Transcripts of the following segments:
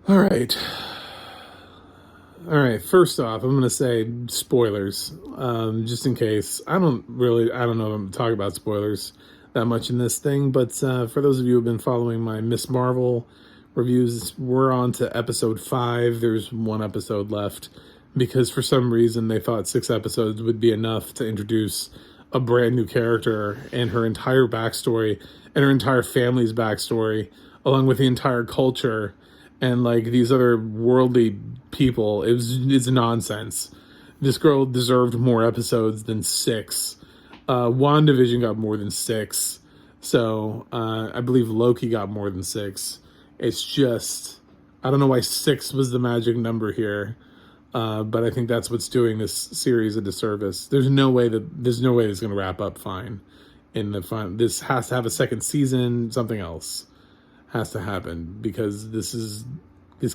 All right. All right. First off, I'm going to say spoilers, just in case. I don't know if I'm talking about spoilers that much in this thing, but for those of you who have been following my Miss Marvel reviews, we're on to episode 5. There's one episode left because for some reason they thought 6 episodes would be enough to introduce a brand new character and her entire backstory and her entire family's backstory, along with the entire culture and like these other worldly people. It's nonsense. This girl deserved more episodes than 6. WandaVision got more than 6. So I believe Loki got more than 6. It's just, I don't know why 6 was the magic number here. But I think that's what's doing this series a disservice. There's no way it's going to wrap up fine. In the fun, this has to have a second season. Something else has to happen because this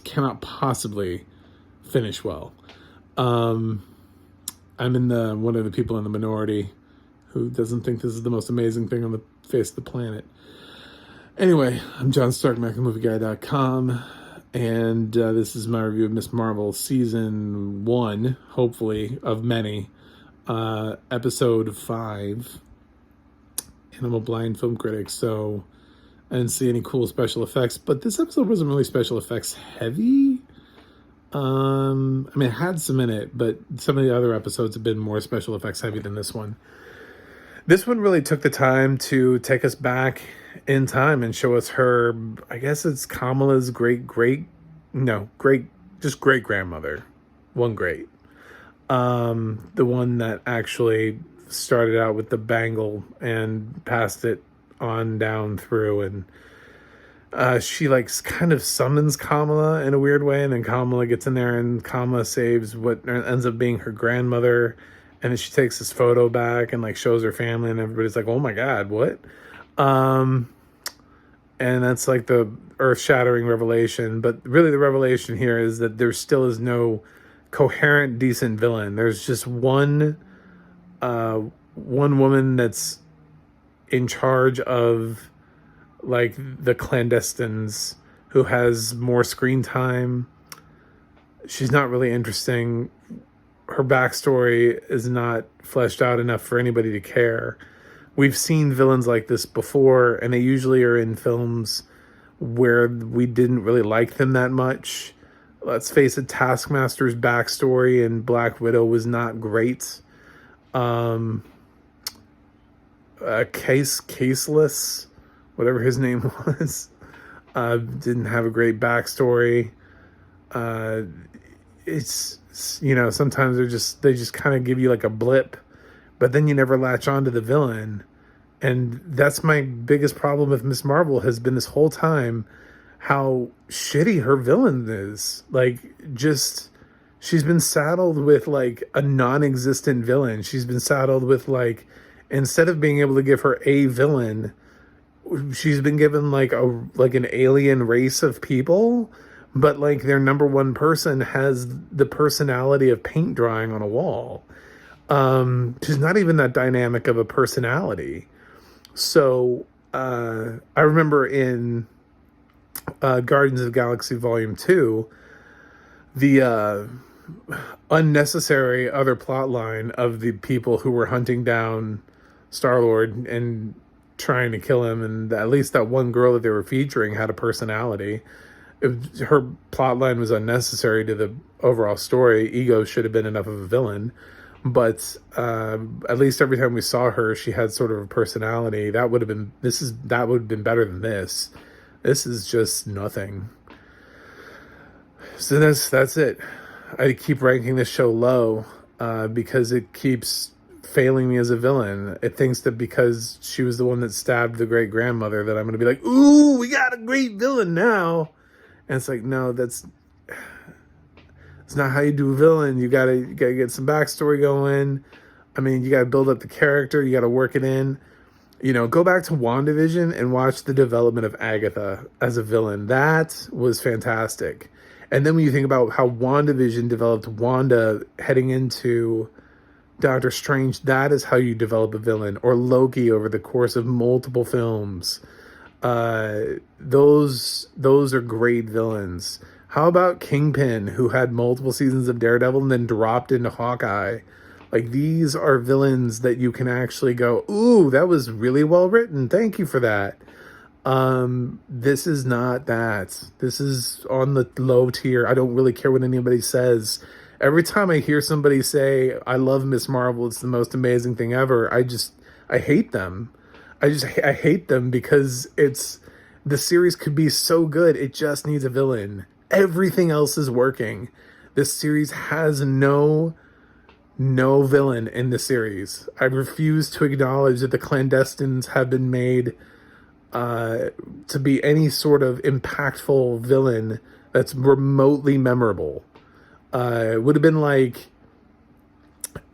cannot possibly finish well. I'm in the one of the people in the minority who doesn't think this is the most amazing thing on the face of the planet. Anyway, I'm John Starkmack of movieguy.com, and this is my review of Miss Marvel season 1, hopefully of many, episode 5. And I'm a blind film critic, so I didn't see any cool special effects, but this episode wasn't really special effects heavy. I mean, it had some in it, but some of the other episodes have been more special effects heavy than this one. This one really took the time to take us back in time and show us her, I guess it's Kamala's great grandmother. One great. The one that actually started out with the bangle and passed it on down through, and she like kind of summons Kamala in a weird way, and then Kamala gets in there and Kamala saves what ends up being her grandmother, and then she takes this photo back and like shows her family, and everybody's like, oh my god, what? And that's like the earth-shattering revelation. But really the revelation here is that there still is no coherent, decent villain. There's just one woman that's in charge of like the clandestines, who has more screen time. She's not really interesting. Her backstory is not fleshed out enough for anybody to care. We've seen villains like this before, and they usually are in films where we didn't really like them that much. Let's face it, Taskmaster's backstory in Black Widow was not great. Caseless, whatever his name was, didn't have a great backstory. It's, sometimes they just kind of give you like a blip, but then you never latch on to the villain. And that's my biggest problem with Miss Marvel has been this whole time, how shitty her villain is. Like, just, she's been saddled with like a non-existent villain. She's been saddled with like, instead of being able to give her a villain, she's been given like an alien race of people, but like their number one person has the personality of paint drying on a wall. She's not even that dynamic of a personality. So I remember in Guardians of the Galaxy Volume 2, the unnecessary other plot line of the people who were hunting down Star-Lord and trying to kill him, and at least that one girl that they were featuring had a personality. Her plot line was unnecessary to the overall story. Ego should have been enough of a villain, but at least every time we saw her, she had sort of a personality. That would have been better than this. This is just nothing. So that's it. I keep ranking this show low because it keeps failing me as a villain. It thinks that because she was the one that stabbed the great grandmother that I'm going to be like, ooh, we got a great villain now. And it's like, no, it's not how you do a villain. You gotta get some backstory going. I mean, you gotta build up the character. You gotta work it in. Go back to WandaVision and watch the development of Agatha as a villain. That was fantastic. And then when you think about how WandaVision developed Wanda heading into Doctor Strange, that is how you develop a villain. Or Loki over the course of multiple films. Those are great villains. How about Kingpin, who had multiple seasons of Daredevil and then dropped into Hawkeye? Like, these are villains that you can actually go, ooh, that was really well written. Thank you for that. This is not that. This is on the low tier. I don't really care what anybody says. Every time I hear somebody say, I love Miss Marvel, it's the most amazing thing ever, I hate them. I hate them because the series could be so good. It just needs a villain. Everything else is working. This series has no villain in the series. I refuse to acknowledge that the clandestines have been made to be any sort of impactful villain that's remotely memorable. It would have been like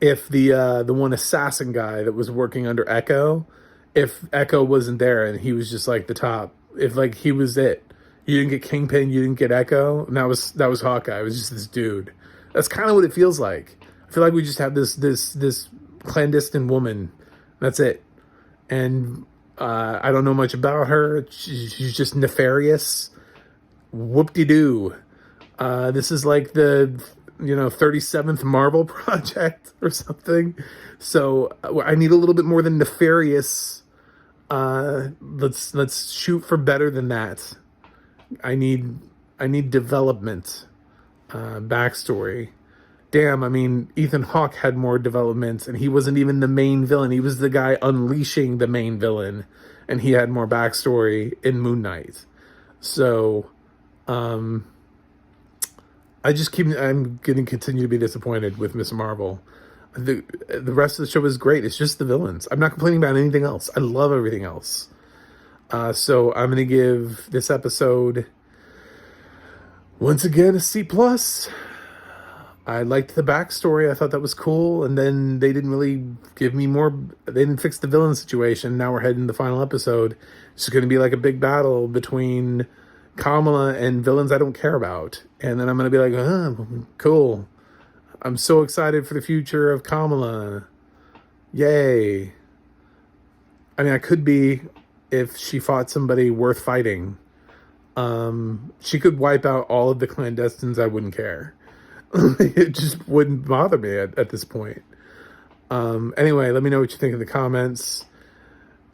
if the one assassin guy that was working under Echo, if Echo wasn't there and he was just like the top, if like he was it. You didn't get Kingpin, you didn't get Echo, and that was Hawkeye. It was just this dude. That's kind of what it feels like. I feel like we just have this clandestine woman. That's it. And I don't know much about her. She's just nefarious. Whoop-de-doo. This is like the 37th Marvel project or something. So I need a little bit more than nefarious. Let's shoot for better than that. I need development, backstory. Damn, I mean, Ethan Hawke had more development, and he wasn't even the main villain. He was the guy unleashing the main villain, and he had more backstory in Moon Knight. So, I'm going to continue to be disappointed with Miss Marvel. The rest of the show is great. It's just the villains. I'm not complaining about anything else. I love everything else. So I'm going to give this episode, once again, a C+. I liked the backstory. I thought that was cool. And then they didn't really give me more. They didn't fix the villain situation. Now we're heading to the final episode. It's going to be like a big battle between Kamala and villains I don't care about. And then I'm going to be like, cool. I'm so excited for the future of Kamala. Yay. I mean, I could be if she fought somebody worth fighting. She could wipe out all of the clandestines. I wouldn't care. It just wouldn't bother me at this point. Anyway, let me know what you think in the comments.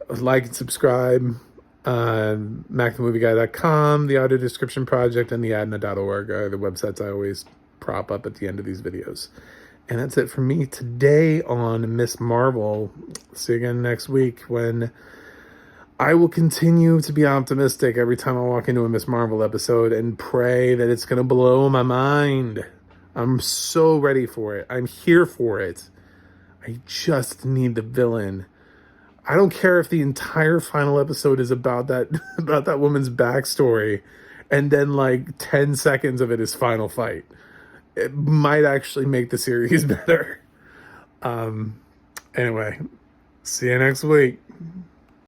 Like and subscribe. MacTheMovieGuy.com, the Audio Description Project, and the adna.org are the websites I always prop up at the end of these videos. And that's it for me today on Miss Marvel. See you again next week when I will continue to be optimistic every time I walk into a Miss Marvel episode and pray that it's going to blow my mind. I'm so ready for it. I'm here for it. I just need the villain. I don't care if the entire final episode is about that woman's backstory and then like 10 seconds of it is final fight. It might actually make the series better. Anyway, see you next week.